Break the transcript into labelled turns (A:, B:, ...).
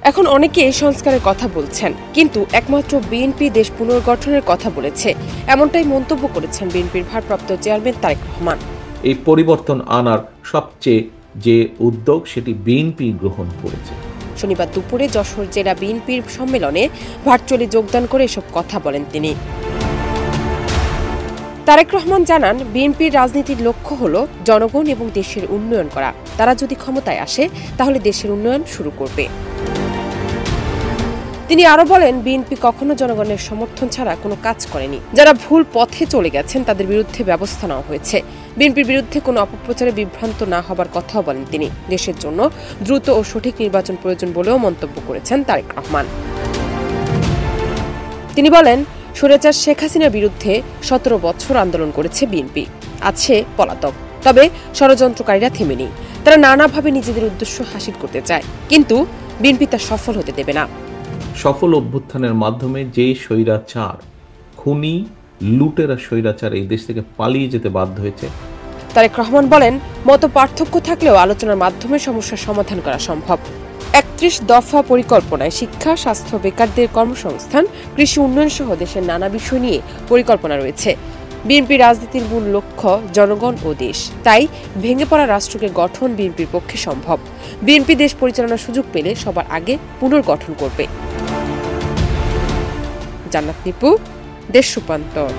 A: এখন অনেকে সংস্কারের কথা বলছেন, কিন্তু একমাত্র বিএনপি দেশ পুনর্গঠনের কথা বলেছে, এমনটাই মন্তব্য করেছেন বিএনপির ভারপ্রাপ্ত চেয়ারম্যান তারেক রহমান।
B: এই পরিবর্তন আনার সবচেয়ে যে উদ্যোগ সেটি বিএনপি গ্রহণ করেছে।
A: শনিবার দুপুরে যশোর জেলা বিএনপির সম্মেলনে ভার্চুয়ালি যোগদান করে এসব কথা বলেন তিনি। তারেক রহমান জানান, বিএনপির রাজনীতির লক্ষ্য হল জনগণ এবং দেশের উন্নয়ন করা। তারা যদি ক্ষমতায় আসে তাহলে দেশের উন্নয়ন শুরু করবে। তিনি আরো বলেন, বিএনপি কখনো জনগণের সমর্থন ছাড়া কোনো কাজ করেনি। যারা ভুল পথে চলে গেছেন তাদের বিরুদ্ধে ব্যবস্থা নেওয়া হয়েছে। বিএনপির বিরুদ্ধে কোনো অপপ্রচারে বিভ্রান্ত না হবার কথাও বলেন তিনি। দেশের জন্য দ্রুত ও সঠিক নির্বাচন প্রয়োজন বলেও মন্তব্য করেছেন তারেক রহমান। তিনি বলেন, স্বৈরাচার শেখ হাসিনার বিরুদ্ধে 17 বছর আন্দোলন করেছে বিএনপি। আছে পলাতক, তবে ষড়যন্ত্রকারীরা থেমেনি। তারা নানাভাবে নিজেদের উদ্দেশ্য হাসিল করতে চায়, কিন্তু বিএনপি তা সফল হতে দেবে না।
B: সফল অভ্যুত্থানের মাধ্যমে যে স্বৈরাচার, খুনি, লুটেরা স্বৈরাচার এই দেশ থেকে পালিয়ে যেতে বাধ্য হয়েছে।
A: তারেক রহমান বলেন, মত পার্থক্য থাকলেও আলোচনার মাধ্যমে সমস্যার সমাধান করা সম্ভব। 31 দফা পরিকল্পনায় শিক্ষা, স্বাস্থ্য, বেকারদের কর্মসংস্থান, কৃষি উন্নয়ন সহ দেশের নানা বিষয় নিয়ে পরিকল্পনা রয়েছে। বিএনপি রাজনীতির মূল লক্ষ্য জনগণ ও দেশ। তাই ভেঙে পড়া রাষ্ট্রকে গঠন বিএনপির পক্ষে সম্ভব। বিএনপি দেশ পরিচালনার সুযোগ পেলে সবার আগে পুনর্গঠন করবে। জান্নাত নিপু, দেশ রূপান্তর।